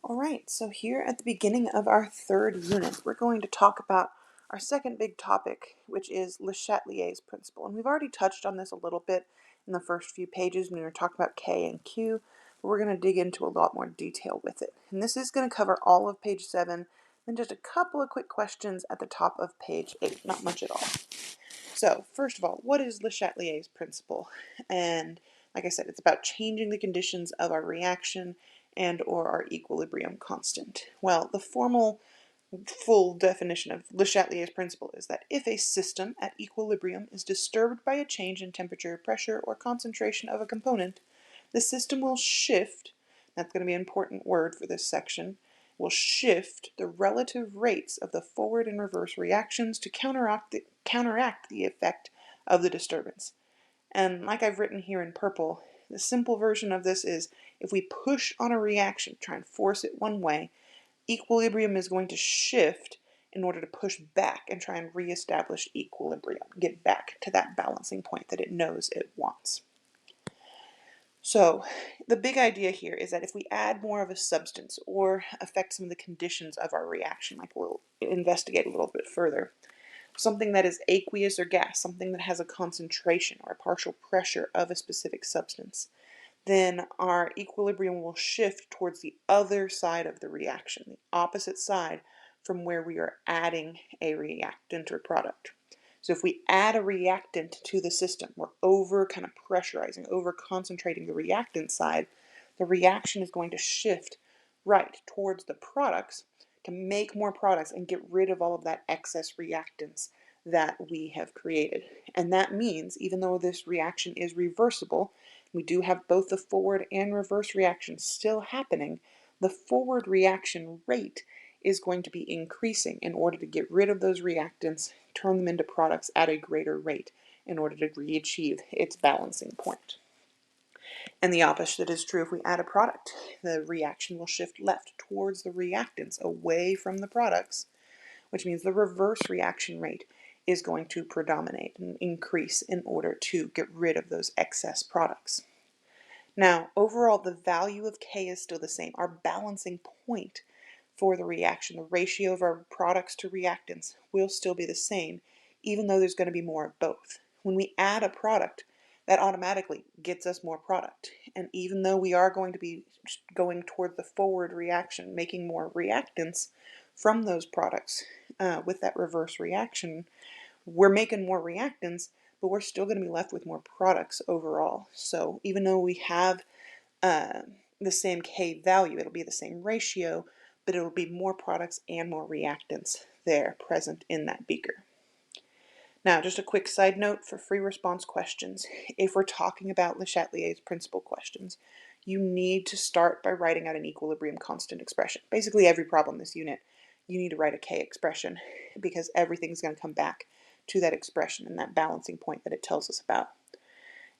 All right, so here at the beginning of our third unit, we're going to talk about our second big topic, which is Le Chatelier's principle. And we've already touched on this a little bit in the first few pages when we were talking about K and Q, but we're going to dig into a lot more detail with it. And this is going to cover all of page 7, and just a couple of quick questions at the top of page 8, not much at all. So, first of all, what is Le Chatelier's principle? And like I said, it's about changing the conditions of our reaction and or our equilibrium constant. Well, the full definition of Le Chatelier's principle is that if a system at equilibrium is disturbed by a change in temperature, pressure, or concentration of a component, the system will shift, that's going to be an important word for this section, will shift the relative rates of the forward and reverse reactions to counteract the effect of the disturbance. And like I've written here in purple, the simple version of this is if we push on a reaction, try and force it one way, equilibrium is going to shift in order to push back and try and reestablish equilibrium, get back to that balancing point that it knows it wants. So the big idea here is that if we add more of a substance or affect some of the conditions of our reaction, like we'll investigate a little bit further, something that is aqueous or gas, something that has a concentration or a partial pressure of a specific substance, then our equilibrium will shift towards the other side of the reaction, the opposite side from where we are adding a reactant or product. So if we add a reactant to the system, we're over kind of pressurizing, over concentrating the reactant side, the reaction is going to shift right towards the products to make more products and get rid of all of that excess reactants that we have created. And that means, even though this reaction is reversible, we do have both the forward and reverse reactions still happening, the forward reaction rate is going to be increasing in order to get rid of those reactants, turn them into products at a greater rate in order to achieve its balancing point. And the opposite is true if we add a product. The reaction will shift left towards the reactants, away from the products, which means the reverse reaction rate is going to predominate and increase in order to get rid of those excess products. Now, overall, the value of K is still the same. Our balancing point for the reaction, the ratio of our products to reactants, will still be the same, even though there's going to be more of both. When we add a product, that automatically gets us more product. And even though we are going to be going toward the forward reaction, making more reactants from those products with that reverse reaction, we're making more reactants, but we're still going to be left with more products overall. So even though we have the same K value, it'll be the same ratio, but it'll be more products and more reactants there present in that beaker. Now, just a quick side note for free response questions. If we're talking about Le Chatelier's principle questions, you need to start by writing out an equilibrium constant expression. Basically, every problem this unit, you need to write a K expression because everything's going to come back to that expression and that balancing point that it tells us about.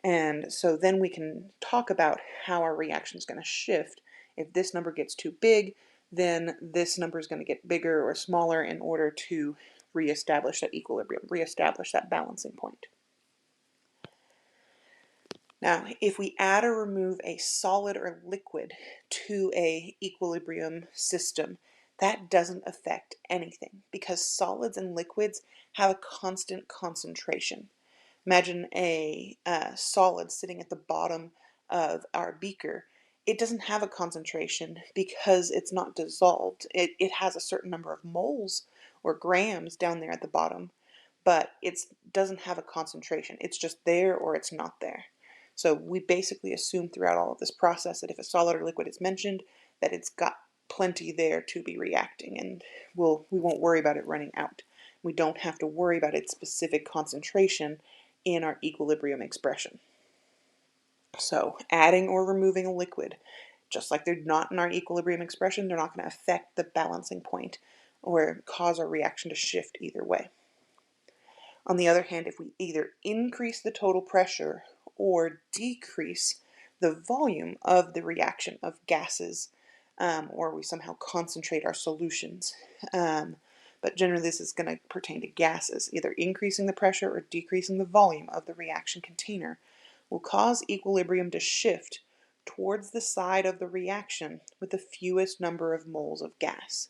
And so then we can talk about how our reaction is going to shift. If this number gets too big, then this number is going to get bigger or smaller in order to reestablish that equilibrium, reestablish that balancing point. Now, if we add or remove a solid or liquid to a equilibrium system, that doesn't affect anything because solids and liquids have a constant concentration. Imagine a solid sitting at the bottom of our beaker. It doesn't have a concentration because it's not dissolved. It has a certain number of moles or grams down there at the bottom, but it doesn't have a concentration. It's just there or it's not there. So we basically assume throughout all of this process that if a solid or liquid is mentioned, that it's got plenty there to be reacting, and we won't worry about it running out. We don't have to worry about its specific concentration in our equilibrium expression. So adding or removing a liquid, just like they're not in our equilibrium expression, they're not going to affect the balancing point or cause our reaction to shift either way. On the other hand, if we either increase the total pressure or decrease the volume of the reaction of gases, or we somehow concentrate our solutions, but generally this is going to pertain to gases, either increasing the pressure or decreasing the volume of the reaction container will cause equilibrium to shift towards the side of the reaction with the fewest number of moles of gas.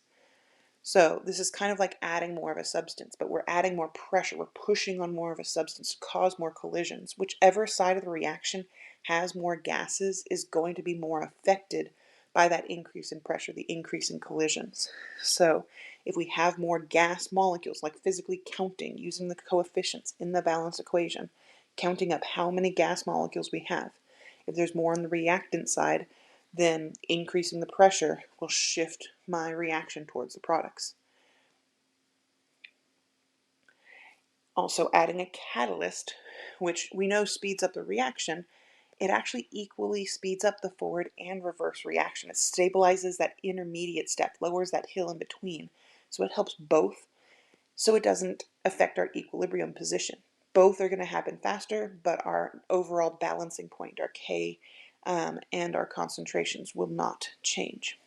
So this is kind of like adding more of a substance, but we're adding more pressure. We're pushing on more of a substance to cause more collisions. Whichever side of the reaction has more gases is going to be more affected by that increase in pressure, the increase in collisions. So if we have more gas molecules, like physically counting, using the coefficients in the balance equation, counting up how many gas molecules we have. If there's more on the reactant side, then increasing the pressure will shift my reaction towards the products. Also, adding a catalyst, which we know speeds up the reaction, it actually equally speeds up the forward and reverse reaction. It stabilizes that intermediate step, lowers that hill in between. So it helps both, so it doesn't affect our equilibrium position. Both are going to happen faster, but our overall balancing point, our K and our concentrations will not change.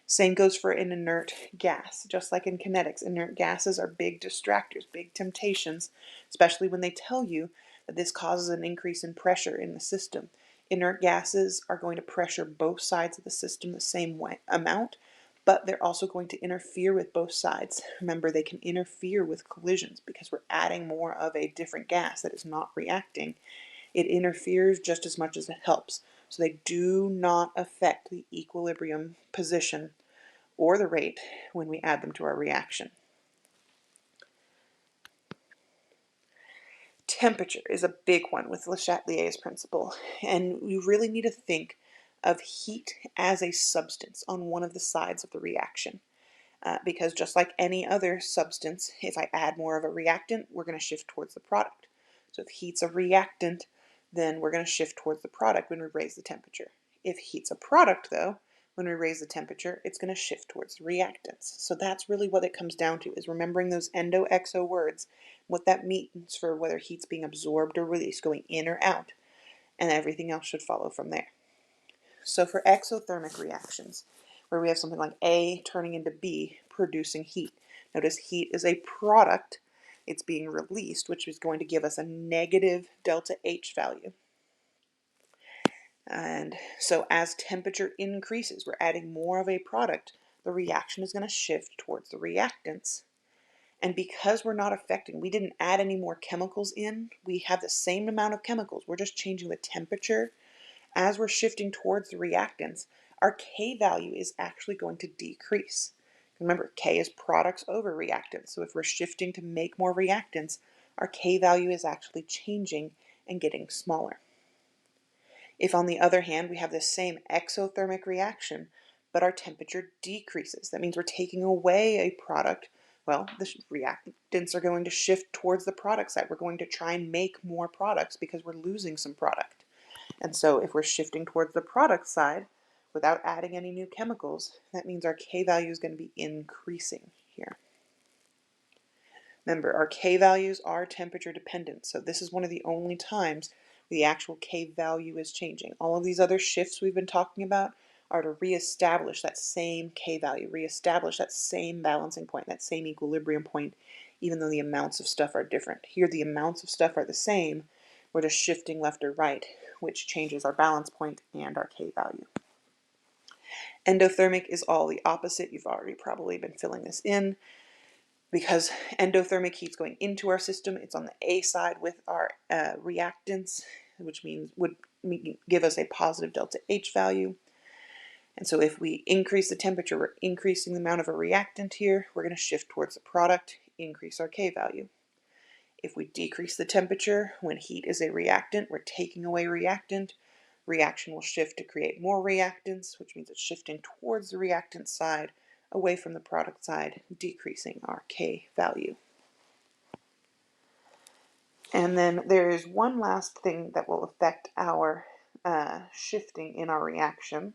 Same goes for an inert gas. Just like in kinetics, inert gases are big distractors, big temptations, especially when they tell you that this causes an increase in pressure in the system. Inert gases are going to pressure both sides of the system the same amount, but they're also going to interfere with both sides. Remember, they can interfere with collisions because we're adding more of a different gas that is not reacting. It interferes just as much as it helps. So they do not affect the equilibrium position or the rate when we add them to our reaction. Temperature is a big one with Le Chatelier's principle, and we really need to think of heat as a substance on one of the sides of the reaction. Because just like any other substance, if I add more of a reactant, we're going to shift towards the product. So if heat's a reactant, then we're going to shift towards the product when we raise the temperature. If heat's a product, though, when we raise the temperature, it's going to shift towards the reactants. So that's really what it comes down to, is remembering those endo-exo words, what that means for whether heat's being absorbed or released, going in or out, and everything else should follow from there. So for exothermic reactions, where we have something like A turning into B, producing heat. Notice heat is a product. It's being released, which is going to give us a negative delta H value. And so as temperature increases, we're adding more of a product, the reaction is going to shift towards the reactants. And because we're not affecting, we didn't add any more chemicals in, we have the same amount of chemicals, we're just changing the temperature. As we're shifting towards the reactants, our K value is actually going to decrease. Remember, K is products over reactants. So if we're shifting to make more reactants, our K value is actually changing and getting smaller. If, on the other hand, we have the same exothermic reaction, but our temperature decreases, that means we're taking away a product, well, the reactants are going to shift towards the product side. We're going to try and make more products because we're losing some product. And so if we're shifting towards the product side without adding any new chemicals, that means our K value is going to be increasing here. Remember, our K values are temperature dependent, so this is one of the only times the actual K value is changing. All of these other shifts we've been talking about are to reestablish that same K value, reestablish that same balancing point, that same equilibrium point, even though the amounts of stuff are different. Here the amounts of stuff are the same, we're just shifting left or right, which changes our balance point and our K value. Endothermic is all the opposite. You've already probably been filling this in. Because endothermic heat's going into our system, it's on the A side with our reactants, which means would give us a positive delta H value. And so if we increase the temperature, we're increasing the amount of a reactant here. We're going to shift towards the product, increase our K value. If we decrease the temperature, when heat is a reactant, we're taking away reactant. Reaction will shift to create more reactants, which means it's shifting towards the reactant side, away from the product side, decreasing our K value. And then there is one last thing that will affect our shifting in our reaction.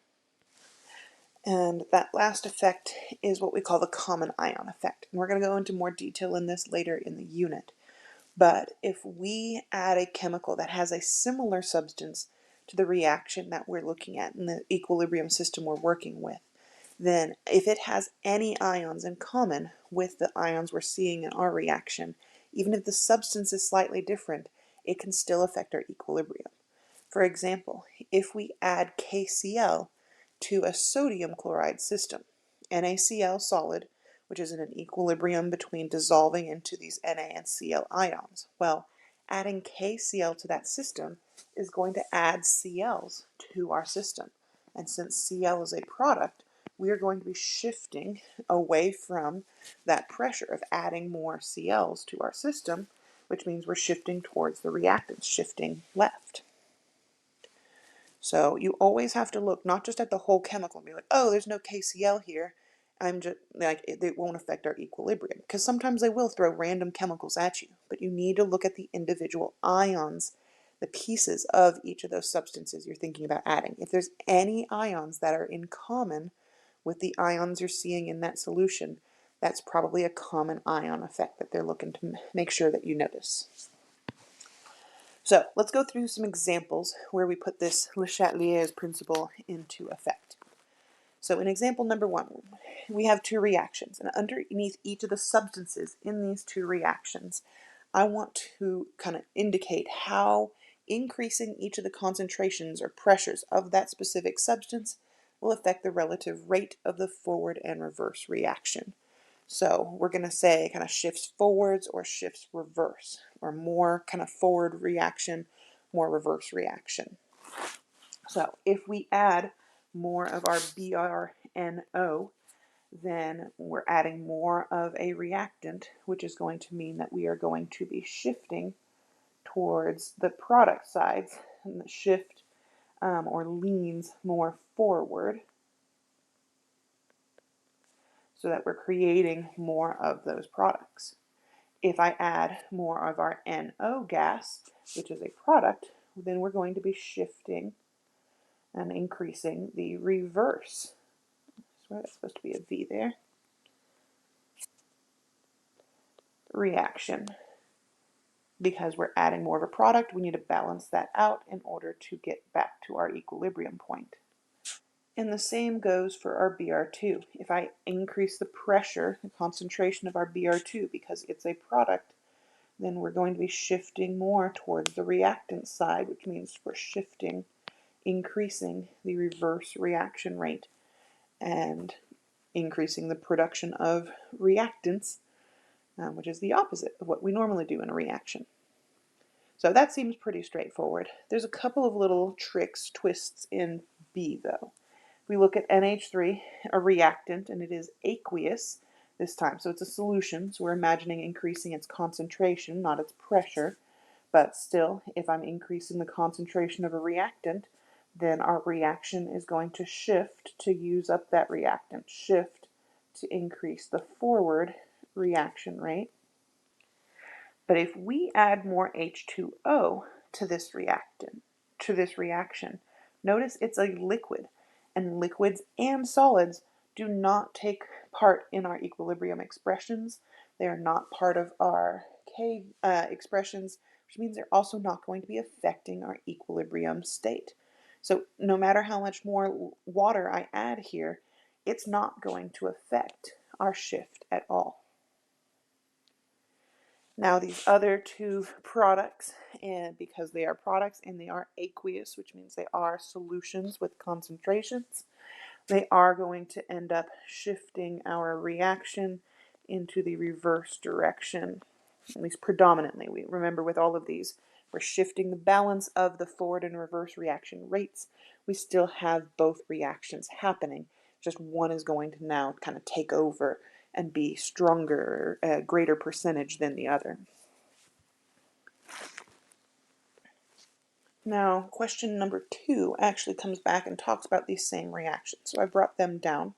And that last effect is what we call the common ion effect. And we're going to go into more detail in this later in the unit. But if we add a chemical that has a similar substance to the reaction that we're looking at in the equilibrium system we're working with, then if it has any ions in common with the ions we're seeing in our reaction, even if the substance is slightly different, it can still affect our equilibrium. For example, if we add KCl to a sodium chloride system, NaCl solid, which is in an equilibrium between dissolving into these Na and Cl ions. Well, adding KCl to that system is going to add Cls to our system. And since Cl is a product, we are going to be shifting away from that pressure of adding more Cls to our system, which means we're shifting towards the reactants, shifting left. So you always have to look not just at the whole chemical and be like, oh, there's no KCl here. I'm just like, it won't affect our equilibrium, because sometimes they will throw random chemicals at you, but you need to look at the individual ions, the pieces of each of those substances you're thinking about adding. If there's any ions that are in common with the ions you're seeing in that solution, that's probably a common ion effect that they're looking to make sure that you notice. So let's go through some examples where we put this Le Chatelier's principle into effect. So in example number 1, we have 2 reactions, and underneath each of the substances in these 2 reactions, I want to kind of indicate how increasing each of the concentrations or pressures of that specific substance will affect the relative rate of the forward and reverse reaction. So we're going to say kind of shifts forwards or shifts reverse, or more kind of forward reaction, more reverse reaction. So if we add more of our BRNO, then we're adding more of a reactant, which is going to mean that we are going to be shifting towards the product sides, and the shift or leans more forward, so that we're creating more of those products. If I add more of our NO gas, which is a product, then we're going to be shifting and increasing the reverse. So that's supposed to be a V there. Reaction. Because we're adding more of a product, we need to balance that out in order to get back to our equilibrium point. And the same goes for our Br2. If I increase the pressure, the concentration of our Br2 because it's a product, then we're going to be shifting more towards the reactant side, which means we're shifting, increasing the reverse reaction rate and increasing the production of reactants, which is the opposite of what we normally do in a reaction. So that seems pretty straightforward. There's a couple of little tricks, twists in B though. We look at NH3, a reactant, and it is aqueous this time. So it's a solution, so we're imagining increasing its concentration, not its pressure. But still, if I'm increasing the concentration of a reactant, then our reaction is going to shift to use up that reactant, shift to increase the forward reaction rate. But if we add more H2O to this reaction, notice it's a liquid, and liquids and solids do not take part in our equilibrium expressions. They are not part of our K expressions, which means they're also not going to be affecting our equilibrium state. So no matter how much more water I add here, it's not going to affect our shift at all. Now these other 2 products, and because they are products and they are aqueous, which means they are solutions with concentrations, they are going to end up shifting our reaction into the reverse direction, at least predominantly. We remember with all of these, we're shifting the balance of the forward and reverse reaction rates. We still have both reactions happening, just one is going to now kind of take over and be stronger, a greater percentage than the other. Now, question number 2 actually comes back and talks about these same reactions. So I brought them down.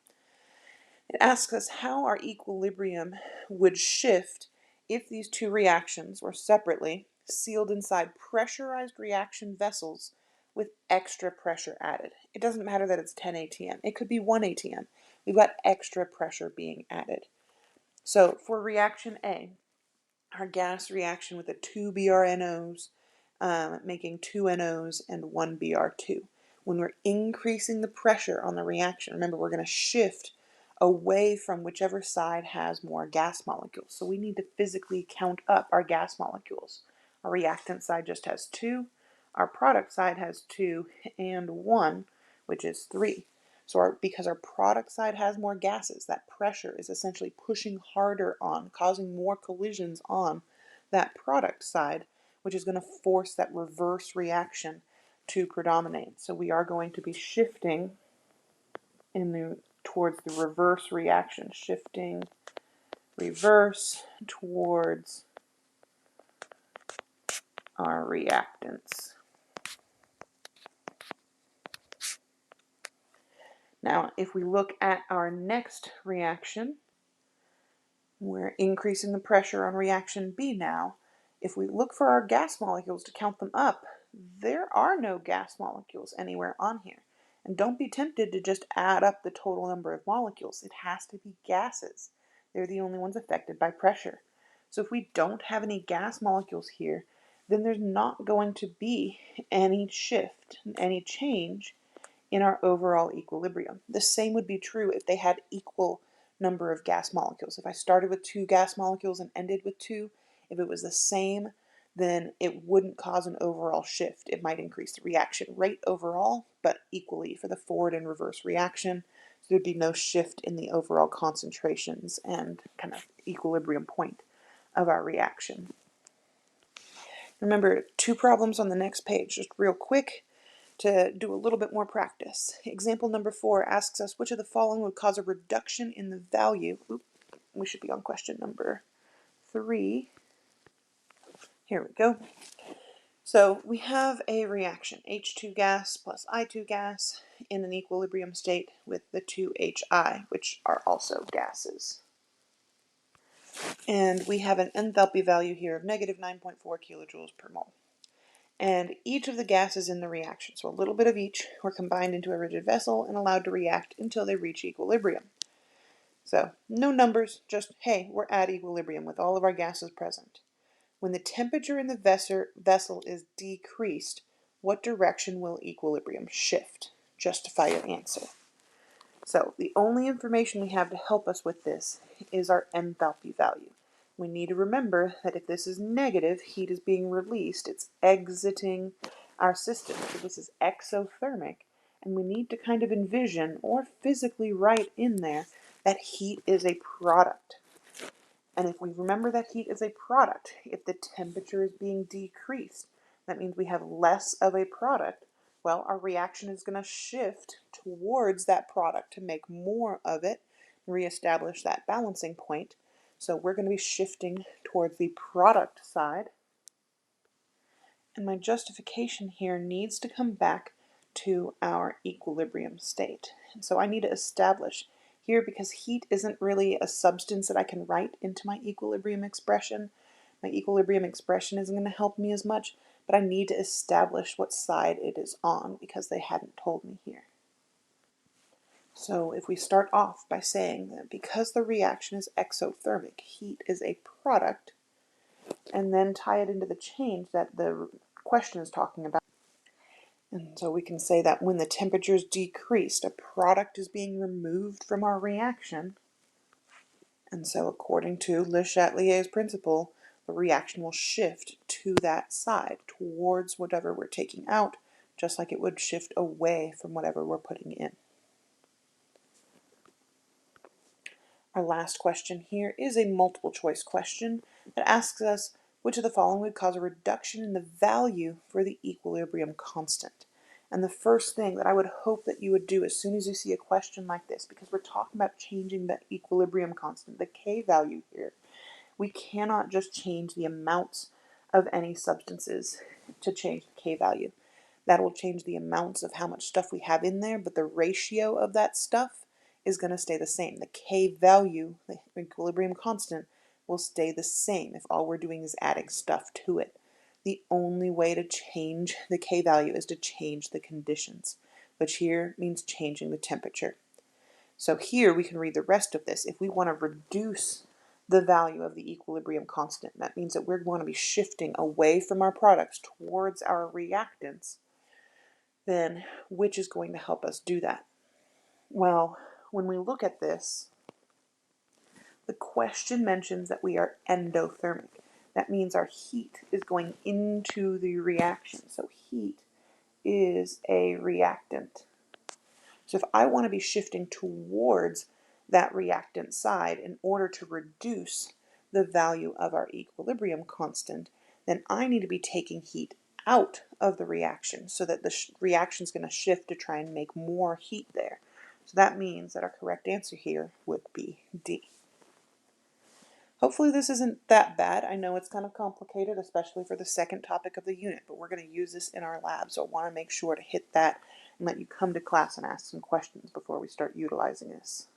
It asks us how our equilibrium would shift if these 2 reactions were separately sealed inside pressurized reaction vessels with extra pressure added. It doesn't matter that it's 10 atm. It could be 1 atm. We've got extra pressure being added. So for reaction A, our gas reaction with the 2 BRNOs, making 2 NOs and 1 BR2. When we're increasing the pressure on the reaction, remember we're going to shift away from whichever side has more gas molecules. So we need to physically count up our gas molecules. Our reactant side just has 2. Our product side has 2 and 1, which is 3. So because our product side has more gases, that pressure is essentially pushing harder on, causing more collisions on that product side, which is going to force that reverse reaction to predominate. So we are going to be shifting towards the reverse reaction, shifting reverse towards our reactants. Now, if we look at our next reaction, we're increasing the pressure on reaction B now. If we look for our gas molecules to count them up, there are no gas molecules anywhere on here. And don't be tempted to just add up the total number of molecules. It has to be gases. They're the only ones affected by pressure. So if we don't have any gas molecules here, then there's not going to be any shift, any change in our overall equilibrium. The same would be true if they had equal number of gas molecules. If I started with 2 gas molecules and ended with 2, if it was the same, then it wouldn't cause an overall shift. It might increase the reaction rate overall, but equally for the forward and reverse reaction. So there'd be no shift in the overall concentrations and kind of equilibrium point of our reaction. Remember, 2 problems on the next page, just real quick, to do a little bit more practice. Example number 4 asks us which of the following would cause a reduction in the value. We should be on question number 3. Here we go. So we have a reaction, H2 gas plus I2 gas in an equilibrium state with the 2HI, which are also gases. And we have an enthalpy value here of negative 9.4 kilojoules per mole. And each of the gases in the reaction, so a little bit of each, were combined into a rigid vessel and allowed to react until they reach equilibrium. So no numbers, just, hey, we're at equilibrium with all of our gases present. When the temperature in the vessel is decreased, what direction will equilibrium shift? Justify your answer. So the only information we have to help us with this is our enthalpy value. We need to remember that if this is negative, heat is being released. It's exiting our system. So this is exothermic. And we need to kind of envision or physically write in there that heat is a product. And if we remember that heat is a product, if the temperature is being decreased, that means we have less of a product. Well, our reaction is going to shift towards that product to make more of it, reestablish that balancing point. So we're going to be shifting towards the product side. And my justification here needs to come back to our equilibrium state. And so I need to establish here, because heat isn't really a substance that I can write into my equilibrium expression. My equilibrium expression isn't going to help me as much, but I need to establish what side it is on because they hadn't told me here. So if we start off by saying that because the reaction is exothermic, heat is a product, and then tie it into the change that the question is talking about. And so we can say that when the temperature is decreased, a product is being removed from our reaction. And so according to Chateliers Principle, the reaction will shift to that side, towards whatever we're taking out, just like it would shift away from whatever we're putting in. Our last question here is a multiple choice question that asks us which of the following would cause a reduction in the value for the equilibrium constant. And the first thing that I would hope that you would do as soon as you see a question like this, because we're talking about changing the equilibrium constant, the K value here, we cannot just change the amounts of any substances to change the K value. That will change the amounts of how much stuff we have in there, but the ratio of that stuff is going to stay the same. The K value, the equilibrium constant, will stay the same if all we're doing is adding stuff to it. The only way to change the K value is to change the conditions, which here means changing the temperature. So here we can read the rest of this. If we want to reduce the value of the equilibrium constant, that means that we're going to be shifting away from our products towards our reactants. Then which is going to help us do that? Well, when we look at this, the question mentions that we are endothermic. That means our heat is going into the reaction. So heat is a reactant. So if I want to be shifting towards that reactant side in order to reduce the value of our equilibrium constant, then I need to be taking heat out of the reaction so that the reaction is going to shift to try and make more heat there. So that means that our correct answer here would be D. Hopefully this isn't that bad. I know it's kind of complicated, especially for the second topic of the unit, but we're going to use this in our lab, so I want to make sure to hit that and let you come to class and ask some questions before we start utilizing this.